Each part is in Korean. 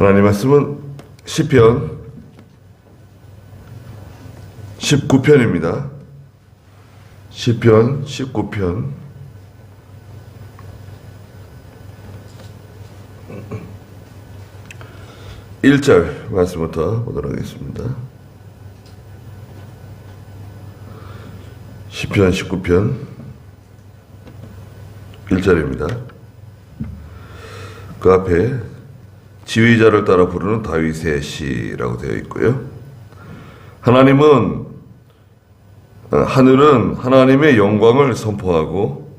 하나님 말씀은 시편 19편입니다. 시편 19편 1절 말씀부터 보도록 하겠습니다. 시편 19편 1절입니다. 그 앞에 지휘자를 따라 부르는 다윗의 시라고 되어 있고요. 하늘은 하나님의 영광을 선포하고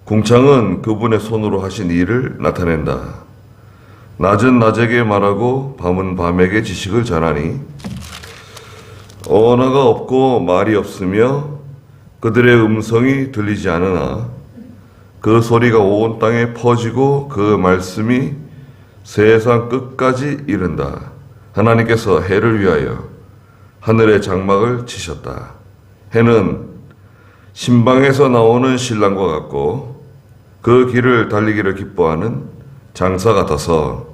궁창은 그분의 손으로 하신 일을 나타낸다. 낮은 낮에게 말하고 밤은 밤에게 지식을 전하니 언어가 없고 말이 없으며 그들의 음성이 들리지 않으나 그 소리가 온 땅에 퍼지고 그 말씀이 세상 끝까지 이른다. 하나님께서 해를 위하여 하늘의 장막을 치셨다. 해는 신방에서 나오는 신랑과 같고 그 길을 달리기를 기뻐하는 장사 같아서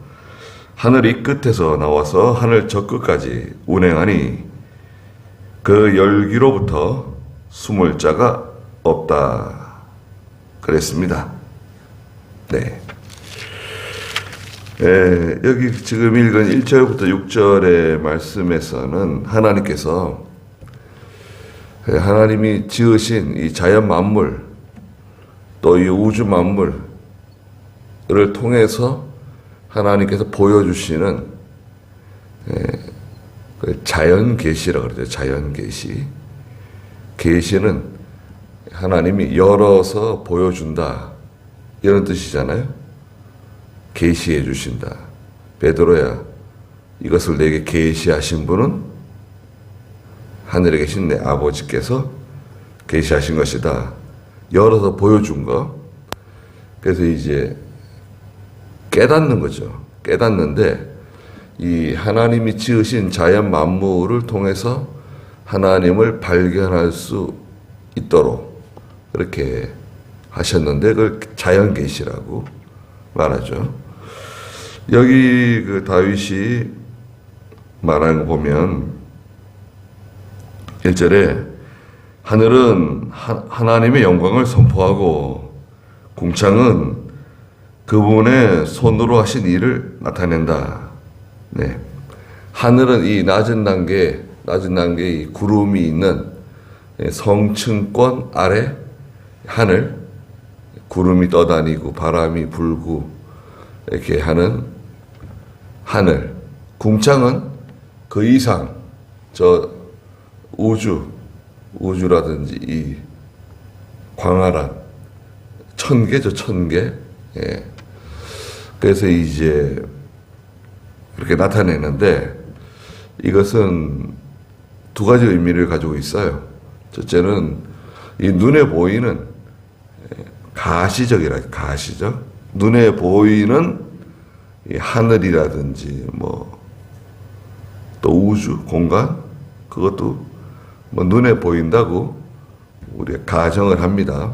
하늘 이 끝에서 나와서 하늘 저 끝까지 운행하니 그 열기로부터 숨을 자가 없다. 그랬습니다. 네. 여기 지금 읽은 1절부터 6절의 말씀에서는 하나님께서 하나님이 지으신 이 자연 만물 또 이 우주 만물을 통해서 하나님께서 보여주시는 그 자연 계시라고 그러죠. 자연 계시. 계시는 하나님이 열어서 보여준다. 이런 뜻이잖아요. 계시해 주신다. 베드로야, 이것을 내게 계시하신 분은 하늘에 계신 내 아버지께서 계시하신 것이다. 열어서 보여준 거. 그래서 이제 깨닫는 거죠. 깨닫는데 이 하나님이 지으신 자연 만물을 통해서 하나님을 발견할 수 있도록 그렇게 하셨는데 그걸 자연 계시라고 말하죠. 여기 그 다윗이 말하는 거 보면 1절에 하늘은 하나님의 영광을 선포하고 궁창은 그분의 손으로 하신 일을 나타낸다. 네. 하늘은 이 낮은 단계에 이 구름이 있는 성층권 아래 하늘, 구름이 떠다니고 바람이 불고 이렇게 하는 하늘. 궁창은 그 이상 저 우주라든지 이 광활한 천개죠, 천개. 예. 그래서 이제 그렇게 나타내는데 이것은 두 가지 의미를 가지고 있어요. 첫째는 이 눈에 보이는 가시적. 눈에 보이는 이 하늘이라든지 또 우주, 공간, 그것도 눈에 보인다고 우리가 가정을 합니다.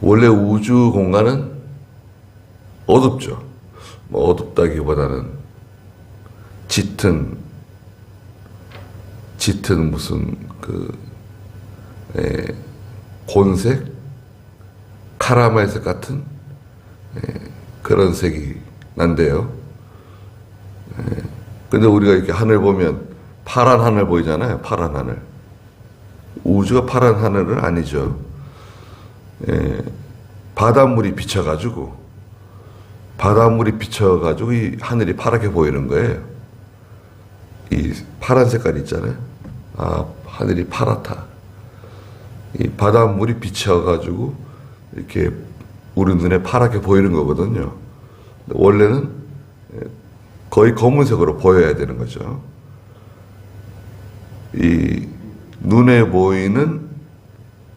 원래 우주 공간은 어둡죠. 어둡다기보다는 짙은 무슨 곤색, 카라멜색 같은 그런 색이 난데요. 근데 우리가 이렇게 하늘 보면 파란 하늘 보이잖아요. 파란 하늘. 우주가 파란 하늘은 아니죠. 바닷물이 비쳐가지고 이 하늘이 파랗게 보이는 거예요. 이 파란 색깔 있잖아요. 아, 하늘이 파랗다. 이 바닷물이 비쳐가지고 이렇게 우리 눈에 파랗게 보이는 거거든요. 원래는 거의 검은색으로 보여야 되는 거죠. 이 눈에 보이는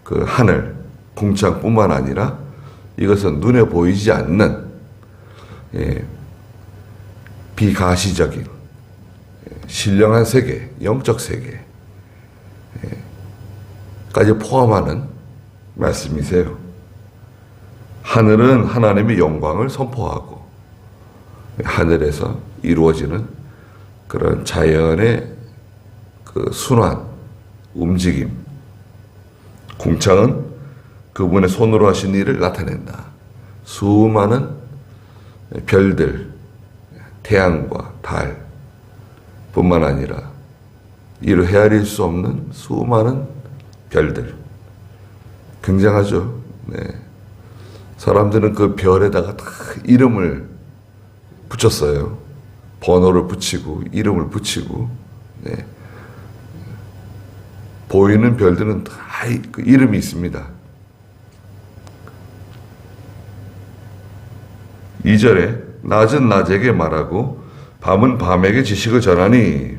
그 하늘, 궁창뿐만 아니라 이것은 눈에 보이지 않는 비가시적인 신령한 세계, 영적 세계까지 포함하는 말씀이세요. 하늘은 하나님의 영광을 선포하고 하늘에서 이루어지는 그런 자연의 그 순환, 움직임. 궁창은 그분의 손으로 하신 일을 나타낸다. 수많은 별들, 태양과 달 뿐만 아니라 이루 헤아릴 수 없는 수많은 별들. 굉장하죠. 네. 사람들은 그 별에다가 다 이름을 붙였어요. 번호를 붙이고 이름을 붙이고. 네. 보이는 별들은 다 그 이름이 있습니다. 2절에 낮은 낮에게 말하고 밤은 밤에게 지식을 전하니.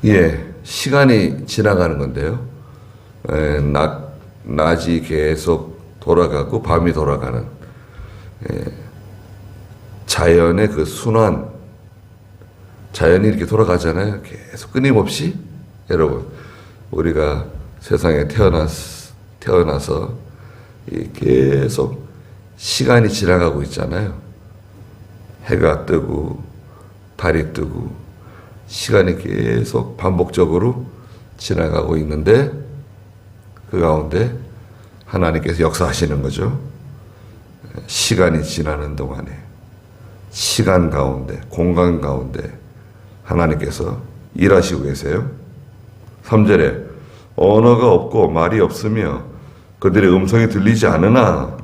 예, 시간이 지나가는 건데요. 낮이 계속 돌아가고 밤이 돌아가는 자연의 그 순환, 자연이 이렇게 돌아가잖아요. 계속 끊임없이. 여러분, 우리가 세상에 태어나서 계속 시간이 지나가고 있잖아요. 해가 뜨고 달이 뜨고 시간이 계속 반복적으로 지나가고 있는데 그 가운데 하나님께서 역사하시는 거죠. 시간이 지나는 동안에 시간 가운데, 공간 가운데 하나님께서 일하시고 계세요. 3절에 언어가 없고 말이 없으며 그들의 음성이 들리지 않으나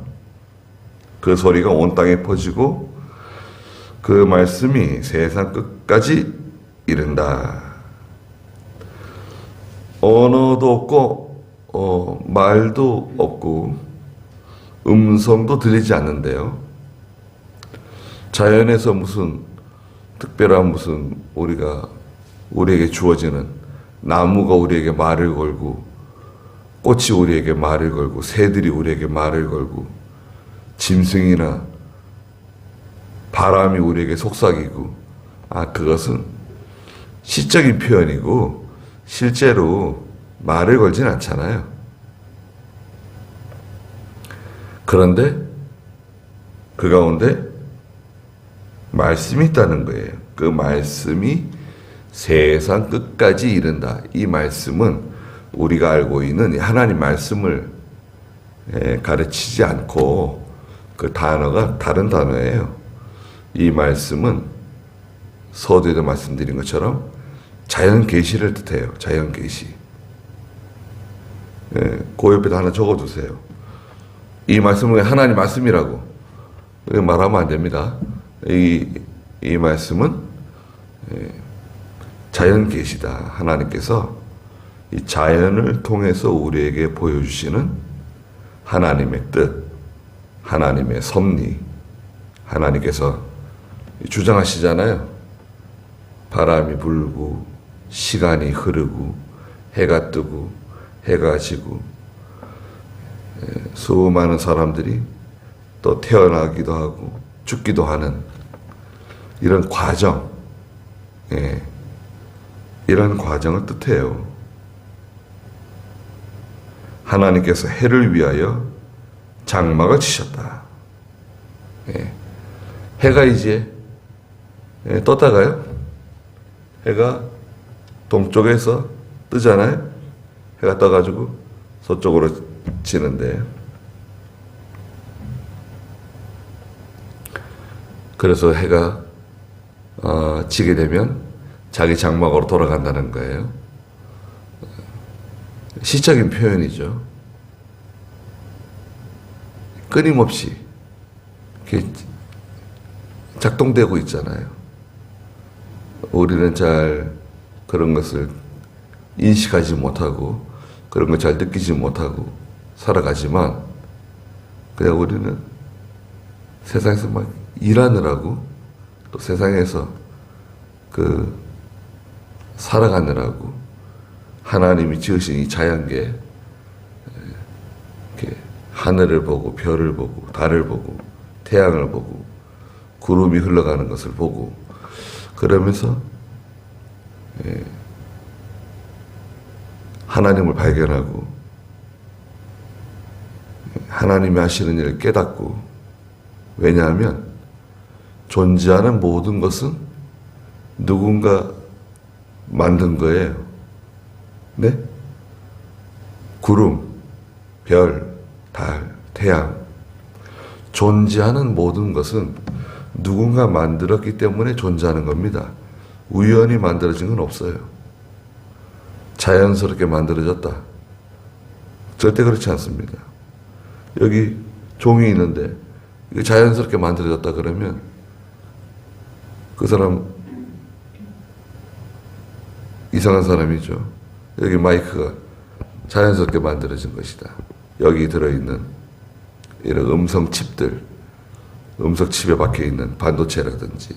그 소리가 온 땅에 퍼지고 그 말씀이 세상 끝까지 이른다. 언어도 없고 말도 없고 음성도 들리지 않는데요. 자연에서 무슨 특별한 우리에게 주어지는 나무가 우리에게 말을 걸고 꽃이 우리에게 말을 걸고 새들이 우리에게 말을 걸고 짐승이나 바람이 우리에게 속삭이고 그것은 시적인 표현이고 실제로 말을 걸진 않잖아요. 그런데 그 가운데 말씀이 있다는 거예요. 그 말씀이 세상 끝까지 이른다. 이 말씀은 우리가 알고 있는 하나님 말씀을 가르치지 않고 그 단어가 다른 단어예요. 이 말씀은 서두에도 말씀드린 것처럼 자연 계시를 뜻해요. 자연 계시. 그 옆에다 하나 적어두세요. 이 말씀은 하나님 말씀이라고 말하면 안 됩니다. 이 말씀은 자연 계시다. 하나님께서 이 자연을 통해서 우리에게 보여주시는 하나님의 뜻, 하나님의 섭리, 하나님께서 주장하시잖아요. 바람이 불고 시간이 흐르고 해가 뜨고 해가 지고 수많은 사람들이 또 태어나기도 하고 죽기도 하는 이런 과정, 이런 과정을 뜻해요. 하나님께서 해를 위하여 장막을 치셨다. 해가 이제 떴다가요. 해가 동쪽에서 뜨잖아요. 해가 떠가지고 서쪽으로 지는데, 그래서 해가 지게 되면 자기 장막으로 돌아간다는 거예요. 시적인 표현이죠. 끊임없이 이렇게 작동되고 있잖아요. 우리는 잘 그런 것을 인식하지 못하고 그런 걸 잘 느끼지 못하고 살아가지만, 그냥 우리는 세상에서 막 일하느라고 또 세상에서 살아가느라고 하나님이 지으신 이 자연계, 이렇게 하늘을 보고 별을 보고 달을 보고 태양을 보고 구름이 흘러가는 것을 보고 그러면서 하나님을 발견하고 하나님이 하시는 일을 깨닫고 왜냐하면 존재하는 모든 것은 누군가 만든 거예요. 네? 구름, 별, 달, 태양. 존재하는 모든 것은 누군가 만들었기 때문에 존재하는 겁니다. 우연히 만들어진 건 없어요. 자연스럽게 만들어졌다. 절대 그렇지 않습니다. 여기 종이 있는데 이게 자연스럽게 만들어졌다 그러면 그 사람 이상한 사람이죠. 여기 마이크가 자연스럽게 만들어진 것이다. 여기 들어있는 이런 음성 칩들, 음성 칩에 박혀있는 반도체라든지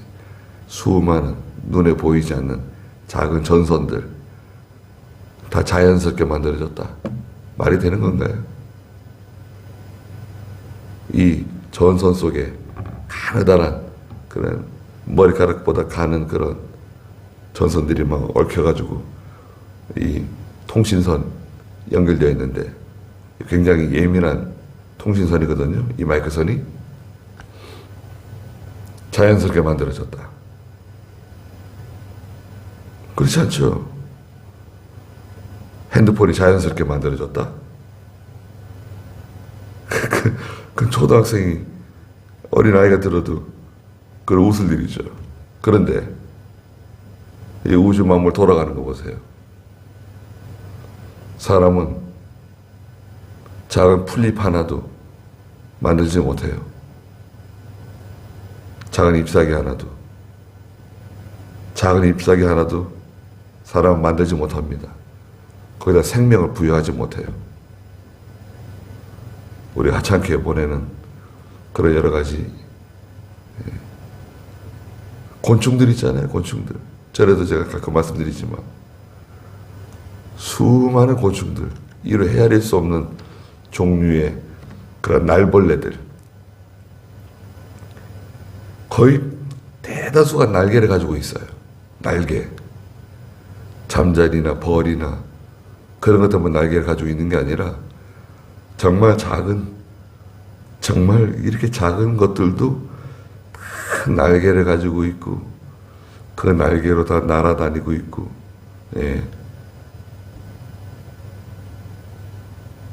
수많은 눈에 보이지 않는 작은 전선들 다 자연스럽게 만들어졌다. 말이 되는 건가요? 이 전선 속에 가느다란 그런 머리카락보다 가는 그런 전선들이 막 얽혀가지고 이 통신선 연결되어 있는데 굉장히 예민한 통신선이거든요. 이 마이크선이 자연스럽게 만들어졌다. 그렇지 않죠? 핸드폰이 자연스럽게 만들어졌다? 그 초등학생이 어린아이가 들어도 그걸 웃을 일이죠. 그런데 이 우주 만물 돌아가는 거 보세요. 사람은 작은 풀잎 하나도 만들지 못해요. 작은 잎사귀 하나도. 작은 잎사귀 하나도 사람은 만들지 못합니다. 거기다 생명을 부여하지 못해요. 우리 하찮게 보내는 그런 여러 가지 곤충들 있잖아요. 곤충들. 전에도 제가 가끔 말씀드리지만 수많은 곤충들, 이로 헤아릴 수 없는 종류의 그런 날벌레들, 거의 대다수가 날개를 가지고 있어요. 날개. 잠자리나 벌이나 그런 것 때문에 날개를 가지고 있는 게 아니라 정말 작은, 정말 이렇게 작은 것들도 다 날개를 가지고 있고 그 날개로 다 날아다니고 있고, 예.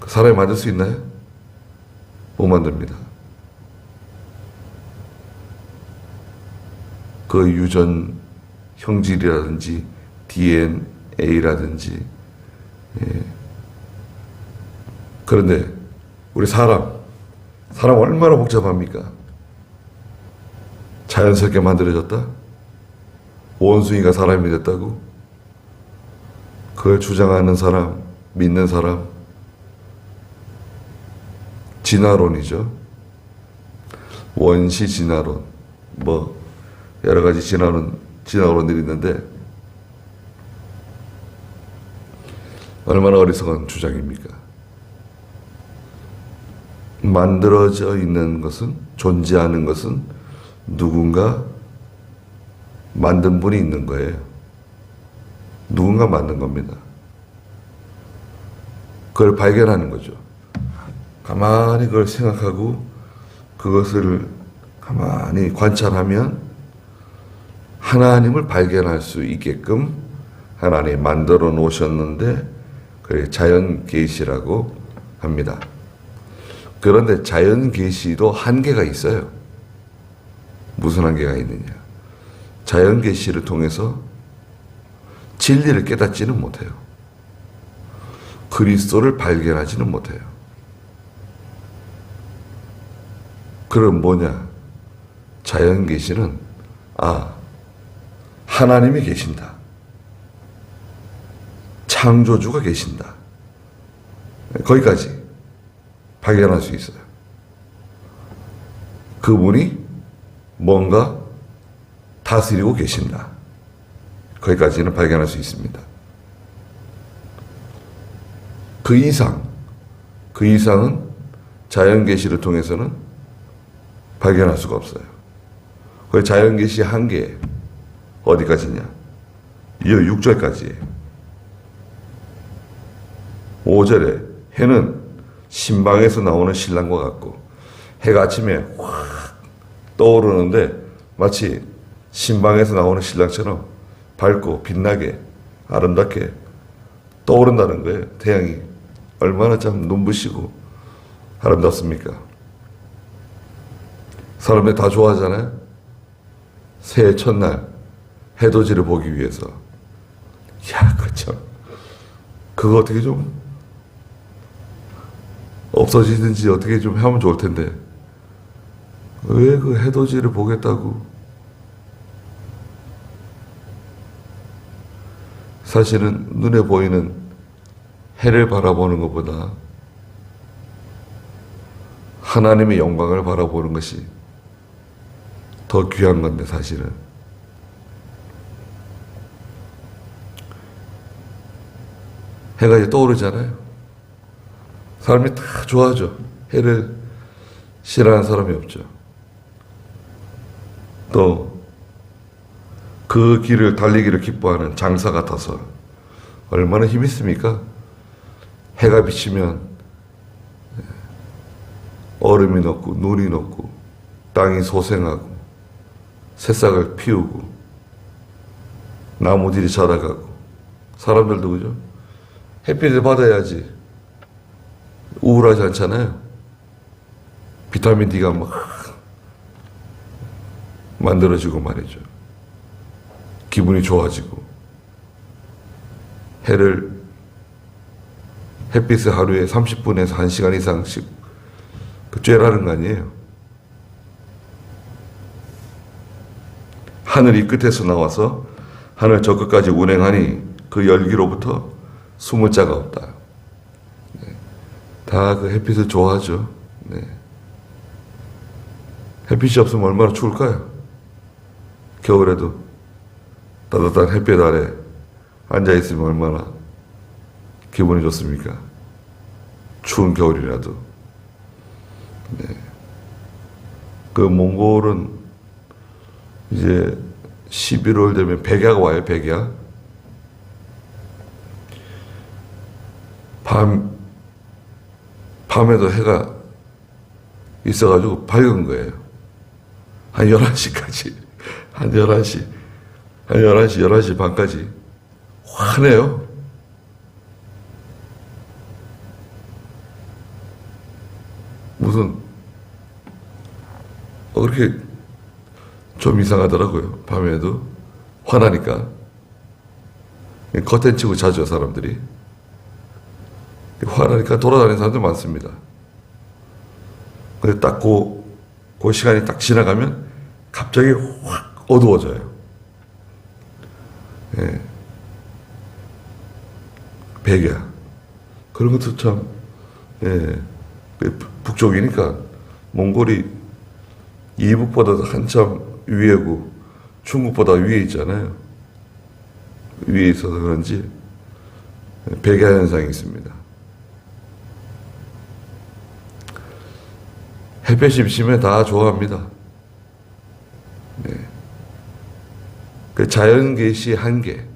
사람이 만들 수 있나요? 못 만듭니다. 그 유전 형질이라든지 DNA라든지, 예. 그런데 우리 사람 얼마나 복잡합니까? 자연스럽게 만들어졌다? 원숭이가 사람이 됐다고? 그걸 주장하는 사람, 믿는 사람, 진화론이죠. 원시 진화론, 뭐 여러 가지 진화론들이 있는데 얼마나 어리석은 주장입니까? 만들어져 있는 것은, 존재하는 것은 누군가 만든 분이 있는 거예요. 누군가 만든 겁니다. 그걸 발견하는 거죠. 가만히 그걸 생각하고 그것을 가만히 관찰하면 하나님을 발견할 수 있게끔 하나님이 만들어 놓으셨는데 그게 자연 계시라고 합니다. 그런데 자연 계시도 한계가 있어요. 무슨 한계가 있느냐? 자연 계시를 통해서 진리를 깨닫지는 못해요. 그리스도를 발견하지는 못해요. 그럼 뭐냐? 자연 계시는 하나님이 계신다. 창조주가 계신다. 거기까지 발견할 수 있어요. 그분이 뭔가 다스리고 계신다. 거기까지는 발견할 수 있습니다. 그 이상은 자연계시를 통해서는 발견할 수가 없어요. 그 자연계시 한계 어디까지냐? 이 6절까지예요. 5절에 해는 신방에서 나오는 신랑과 같고 해가 아침에 확 떠오르는데 마치 신방에서 나오는 신랑처럼 밝고 빛나게 아름답게 떠오른다는 거예요. 태양이 얼마나 참 눈부시고 아름답습니까? 사람들이 다 좋아하잖아요. 새해 첫날 해돋이를 보기 위해서. 야, 그거 어떻게 좀 없어지든지 어떻게 좀 하면 좋을 텐데 왜 그 해돋이를 보겠다고? 사실은 눈에 보이는 해를 바라보는 것보다 하나님의 영광을 바라보는 것이 더 귀한 건데, 사실은. 해가 이제 떠오르잖아요. 사람이 다 좋아하죠. 해를 싫어하는 사람이 없죠. 또 그 길을 달리기를 기뻐하는 장사 같아서 얼마나 힘이 있습니까? 해가 비치면 얼음이 녹고 눈이 녹고 땅이 소생하고 새싹을 피우고 나무들이 자라가고 사람들도 그죠? 햇빛을 받아야지 우울하지 않잖아요. 비타민 D가 막 만들어지고 말이죠. 기분이 좋아지고 햇빛을 하루에 30분에서 1시간 이상씩 쬐라는 거 아니에요. 하늘 이 끝에서 나와서 하늘 저 끝까지 운행하니 그 열기로부터 숨을 자가 없다. 네. 다 그 햇빛을 좋아하죠. 네. 햇빛이 없으면 얼마나 추울까요? 겨울에도 따뜻한 햇빛 아래 앉아있으면 얼마나 기분이 좋습니까? 추운 겨울이라도. 네. 그 몽골은 이제 11월 되면 백야가 와요, 백야. 밤에도 해가 있어가지고 밝은 거예요. 한 11시까지. 한 11시 반까지. 환해요. 무슨, 그렇게 좀 이상하더라고요. 밤에도. 환하니까. 커튼 치고 자죠, 사람들이. 환하니까 돌아다니는 사람들 많습니다. 근데 딱 그 시간이 딱 지나가면 갑자기 확 어두워져요. 예. 백야. 그런 것도 참, 예. 북쪽이니까 몽골이 이북보다 한참 위에고 중국보다 위에 있잖아요. 위에 있어서 그런지 백야 현상이 있습니다. 햇볕이 비치면 다 좋아합니다. 네. 그 자연 계시의 한계.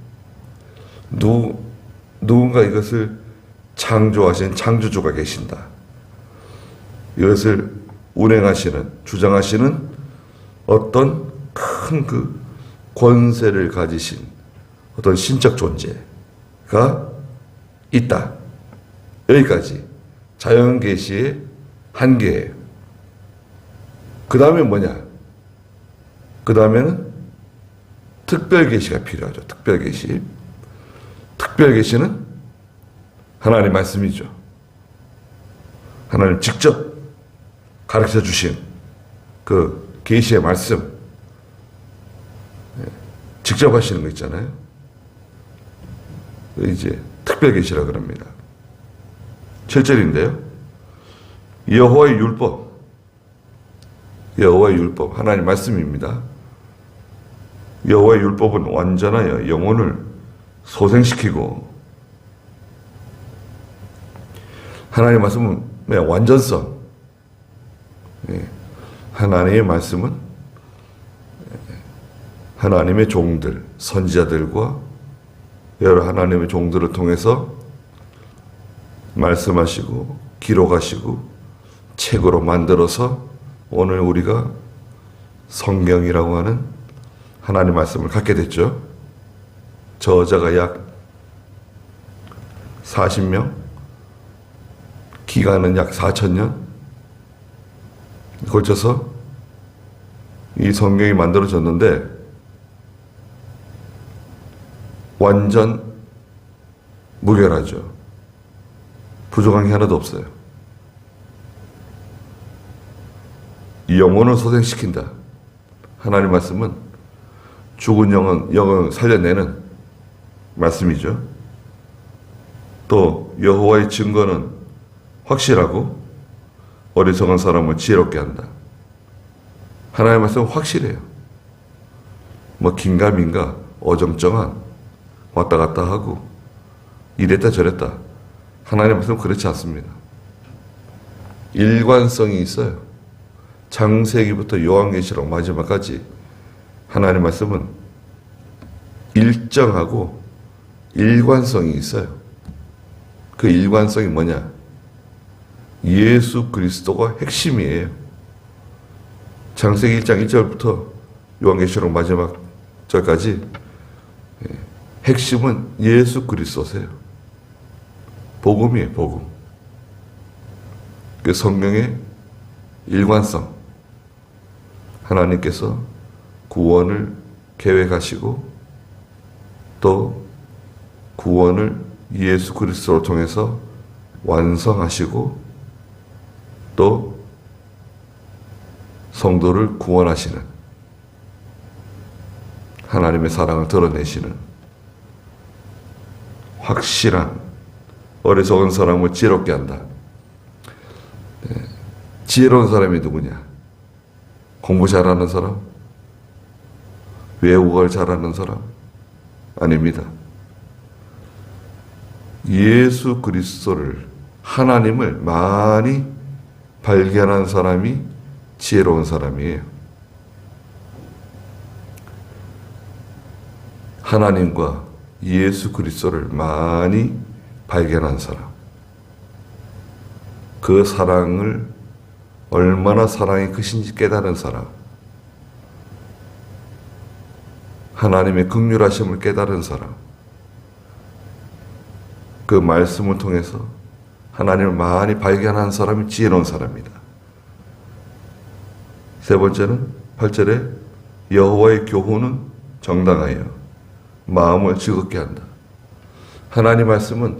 누군가 이것을 창조하신 창조주가 계신다. 이것을 운행하시는, 주장하시는 어떤 큰 그 권세를 가지신 어떤 신적 존재가 있다. 여기까지 자연 계시의 한계예요. 그 다음에 뭐냐? 그 다음에는 특별 계시가 필요하죠. 특별 계시. 특별 계시는 하나님 말씀이죠. 하나님 직접 가르쳐 주신 그 계시의 말씀. 직접 하시는 거 있잖아요. 이제 특별 계시라 그럽니다. 7절인데요. 여호와의 율법. 여호와의 율법, 하나님 말씀입니다. 여호와의 율법은 완전하여 영혼을 소생시키고, 하나님의 말씀은 완전성. 하나님의 말씀은 하나님의 종들, 선지자들과 여러 하나님의 종들을 통해서 말씀하시고 기록하시고 책으로 만들어서 오늘 우리가 성경이라고 하는 하나님 말씀을 갖게 됐죠. 저자가 약 40명, 기간은 약 4,000년 걸쳐서 이 성경이 만들어졌는데 완전 무결하죠. 부족한 게 하나도 없어요. 영혼을 소생시킨다. 하나님 말씀은 죽은 영을 살려내는 말씀이죠. 또 여호와의 증거는 확실하고 어리석은 사람을 지혜롭게 한다. 하나님의 말씀은 확실해요. 뭐 긴가민가 어정쩡한 왔다 갔다 하고 이랬다 저랬다. 하나님의 말씀은 그렇지 않습니다. 일관성이 있어요. 창세기부터 요한계시록 마지막까지 하나님의 말씀은 일정하고 일관성이 있어요. 그 일관성이 뭐냐? 예수 그리스도가 핵심이에요. 창세기 1장 1절부터 요한계시록 마지막 절까지 핵심은 예수 그리스도세요. 복음이에요, 복음. 그 성경의 일관성. 하나님께서 구원을 계획하시고 또 구원을 예수 그리스도를 통해서 완성하시고 또 성도를 구원하시는 하나님의 사랑을 드러내시는 확실한 어리석은 사람을 지혜롭게 한다. 지혜로운 사람이 누구냐? 공부 잘하는 사람? 외국어를 잘하는 사람? 아닙니다. 예수 그리스도를, 하나님을 많이 발견한 사람이 지혜로운 사람이에요. 하나님과 예수 그리스도를 많이 발견한 사람. 그 사랑을 얼마나 사랑이 크신지 깨달은 사람. 하나님의 긍휼하심을 깨달은 사람. 그 말씀을 통해서 하나님을 많이 발견한 사람이 지혜로운 사람입니다. 세 번째는 8절에 여호와의 교훈은 정당하여 마음을 즐겁게 한다. 하나님 말씀은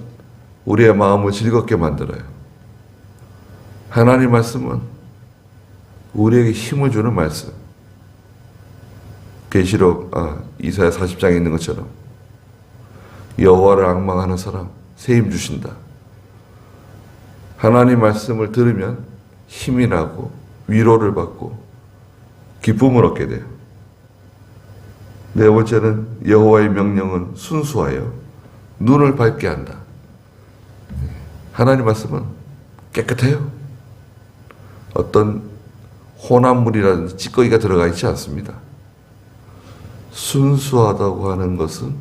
우리의 마음을 즐겁게 만들어요. 하나님 말씀은 우리에게 힘을 주는 말씀. 계시록 이사야 40장에 있는 것처럼 여호와를 앙망하는 사람 새 힘 주신다. 하나님 말씀을 들으면 힘이 나고 위로를 받고 기쁨을 얻게 돼요. 네 번째는 여호와의 명령은 순수하여 눈을 밝게 한다. 하나님 말씀은 깨끗해요. 어떤 혼합물이라든지 찌꺼기가 들어가 있지 않습니다. 순수하다고 하는 것은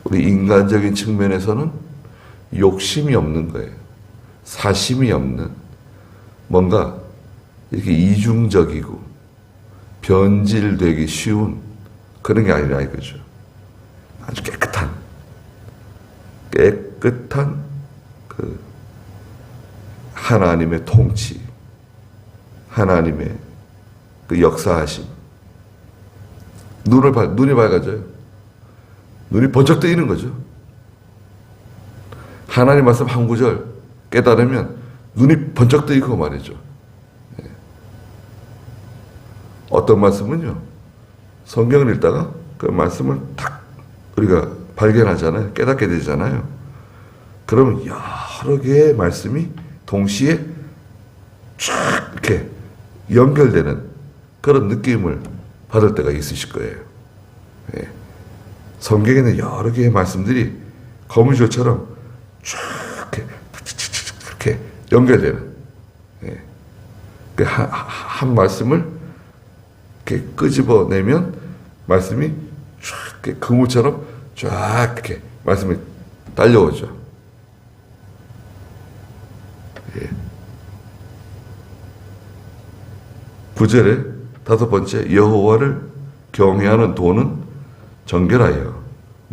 우리 인간적인 측면에서는 욕심이 없는 거예요. 사심이 없는, 뭔가 이렇게 이중적이고 변질되기 쉬운 그런 게 아니라 이거죠. 아주 깨끗한 그 하나님의 통치, 하나님의 그 역사하심. 눈이 밝아져요. 눈이 번쩍 뜨이는 거죠. 하나님 말씀 한 구절 깨달으면 눈이 번쩍 뜨이고 말이죠. 어떤 말씀은요, 성경을 읽다가 그 말씀을 탁 우리가 발견하잖아요. 깨닫게 되잖아요. 그러면 여러 개의 말씀이 동시에 쫙 이렇게 연결되는 그런 느낌을 받을 때가 있으실 거예요. 예. 성경에는 여러 개의 말씀들이 거미줄처럼 쫙 이렇게 연결되는, 예. 그 한 말씀을 이렇게 끄집어내면 말씀이 쫙 이렇게 그물처럼 쫙 이렇게 말씀이 달려오죠. 예. 9절에 다섯 번째, 여호와를 경외하는 도는 정결하여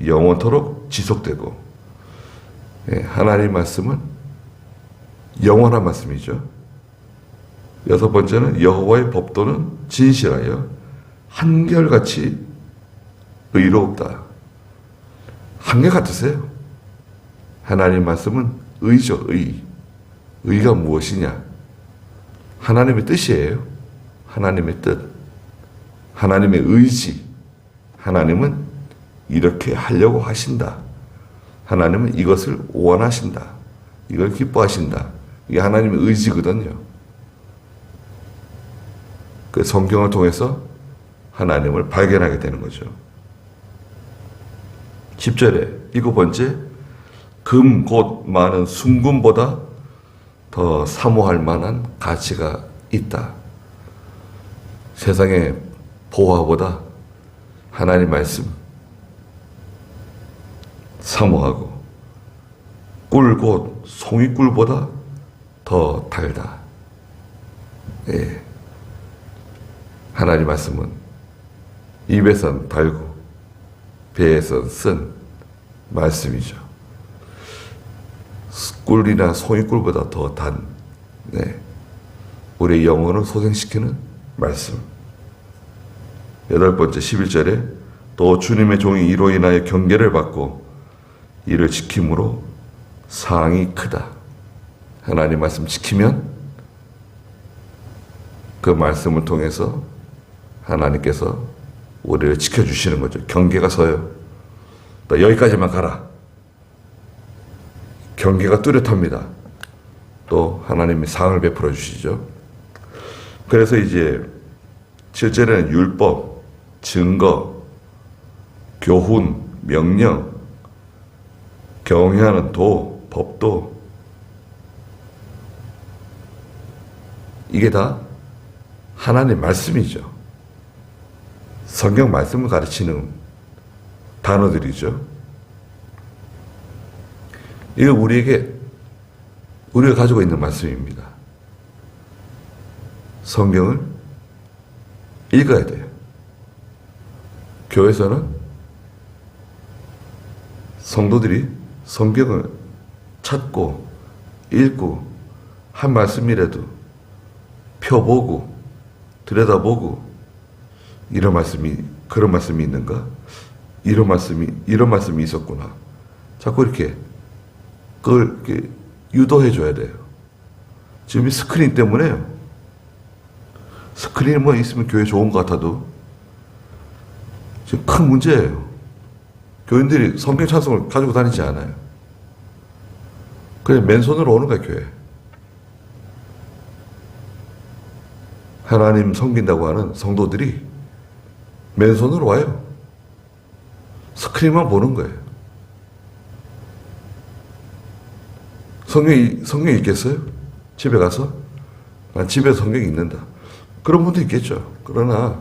영원토록 지속되고, 하나님 말씀은 영원한 말씀이죠. 여섯 번째는 여호와의 법도는 진실하여 한결같이 의롭다. 한결같으세요. 하나님 말씀은 의죠, 의. 의가 무엇이냐? 하나님의 뜻이에요. 하나님의 뜻. 하나님의 의지. 하나님은 이렇게 하려고 하신다. 하나님은 이것을 원하신다. 이걸 기뻐하신다. 이게 하나님의 의지거든요. 그 성경을 통해서 하나님을 발견하게 되는 거죠. 10절에 일곱 번째, 금 곧 많은 순금보다 더 사모할 만한 가치가 있다. 세상의 보화보다 하나님 말씀 사모하고, 꿀 곧 송이꿀보다 더 달다. 하나님 말씀은 입에선 달고 배에선 쓴 말씀이죠. 꿀이나 송이꿀보다 더 단, 우리의 영혼을 소생시키는 말씀. 여덟 번째 11절에 또 주님의 종이 이로 인하여 경계를 받고 이를 지킴으로 상이 크다. 하나님 말씀 지키면 그 말씀을 통해서 하나님께서 우리를 지켜주시는 거죠. 경계가 서요. 또 여기까지만 가라. 경계가 뚜렷합니다. 또 하나님이 상을 베풀어 주시죠. 그래서 이제 7절에는 율법, 증거, 교훈, 명령, 경외하는 도, 법도, 이게 다 하나님 말씀이죠. 성경 말씀을 가르치는 단어들이죠. 이거 우리가 가지고 있는 말씀입니다. 성경을 읽어야 돼요. 교회에서는 성도들이 성경을 찾고 읽고 한 말씀이라도 펴보고 들여다보고, 이런 말씀이, 그런 말씀이 있는가? 이런 말씀이 있었구나. 자꾸 이렇게 그걸 이렇게 유도해 줘야 돼요. 지금 이 스크린 때문에요. 스크린만 있으면 교회 좋은 것 같아도 지금 큰 문제예요. 교인들이 성경 찬송을 가지고 다니지 않아요. 그냥 맨손으로 오는 거야, 교회. 하나님 섬긴다고 하는 성도들이 맨손으로 와요. 스크린만 보는 거예요. 성경 읽겠어요? 집에 가서? 난 집에서 성경 읽는다. 그런 분도 있겠죠. 그러나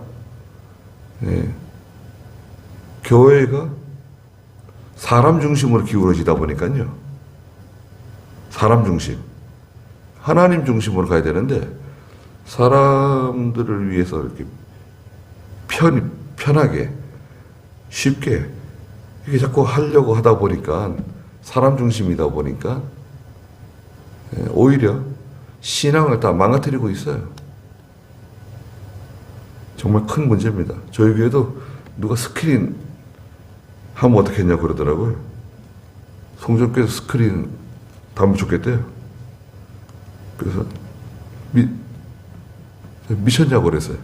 교회가 사람 중심으로 기울어지다 보니까요. 사람 중심. 하나님 중심으로 가야 되는데 사람들을 위해서 이렇게 편하게 쉽게 이렇게 자꾸 하려고 하다 보니까, 사람 중심이다 보니까 오히려 신앙을 다 망가뜨리고 있어요. 정말 큰 문제입니다. 저희 교회도 누가 스크린 하면 어떻겠냐고 그러더라고요. 송정교회에서 스크린 담으면 좋겠대요. 그래서 미쳤냐고 그랬어요.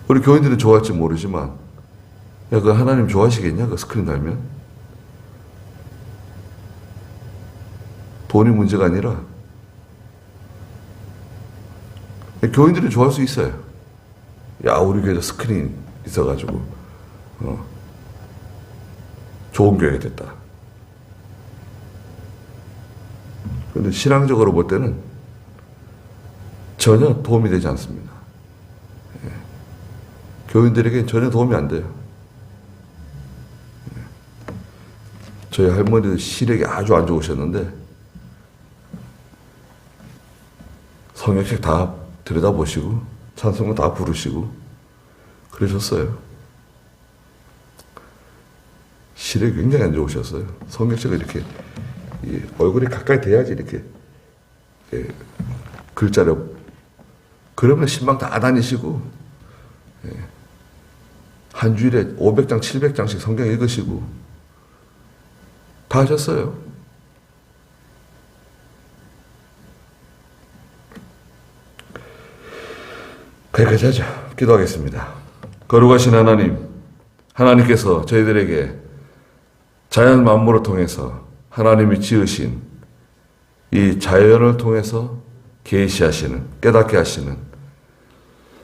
우리 교인들은 좋아할지 모르지만, 야, 그 하나님 좋아하시겠냐? 그 스크린 달면? 돈이 문제가 아니라 교인들이 좋아할 수 있어요. 야, 우리 교회에 스크린 있어가지고 좋은 교회가 됐다. 그런데 신앙적으로 볼 때는 전혀 도움이 되지 않습니다. 교인들에게 전혀 도움이 안 돼요. 저희 할머니도 시력이 아주 안 좋으셨는데 성경책 다 들여다보시고 찬송가 다 부르시고 그러셨어요. 시력이 굉장히 안 좋으셨어요. 성경책을 이렇게 얼굴이 가까이 돼야지 이렇게 글자를 그러면 신방 다 다니시고 한 주일에 500장 700장씩 성경 읽으시고 다 하셨어요. 거기까지 하죠. 기도하겠습니다. 거룩하신 하나님, 하나님께서 저희들에게 자연 만물을 통해서 하나님이 지으신 이 자연을 통해서 계시하시는, 깨닫게 하시는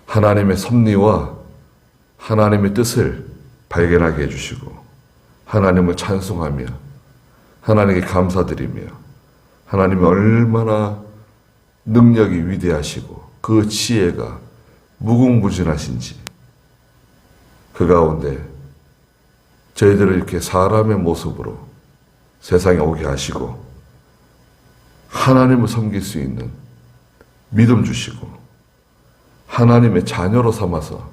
하나님의 섭리와 하나님의 뜻을 발견하게 해주시고 하나님을 찬송하며 하나님께 감사드리며 하나님이 얼마나 능력이 위대하시고 그 지혜가 무궁무진하신지 그 가운데 저희들을 이렇게 사람의 모습으로 세상에 오게 하시고 하나님을 섬길 수 있는 믿음 주시고 하나님의 자녀로 삼아서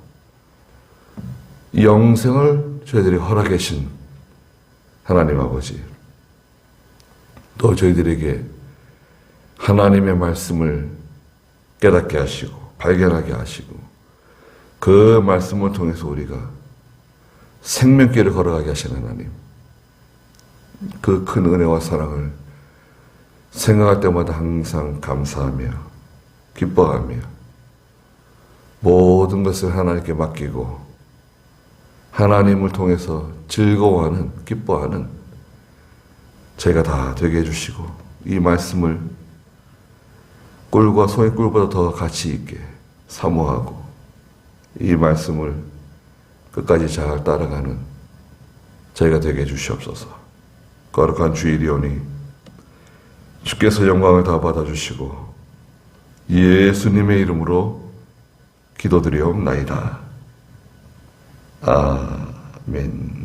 영생을 저희들이 허락해 주신 하나님 아버지, 또 저희들에게 하나님의 말씀을 깨닫게 하시고 발견하게 하시고 그 말씀을 통해서 우리가 생명길을 걸어가게 하신 하나님, 그 큰 은혜와 사랑을 생각할 때마다 항상 감사하며 기뻐하며 모든 것을 하나님께 맡기고 하나님을 통해서 즐거워하는, 기뻐하는 저희가 다 되게 해주시고 이 말씀을 꿀과 소의 꿀보다 더 가치 있게 사모하고 이 말씀을 끝까지 잘 따라가는 저희가 되게 해주시옵소서. 거룩한 주일이오니 주께서 영광을 다 받아주시고 예수님의 이름으로 기도드리옵나이다. 아멘.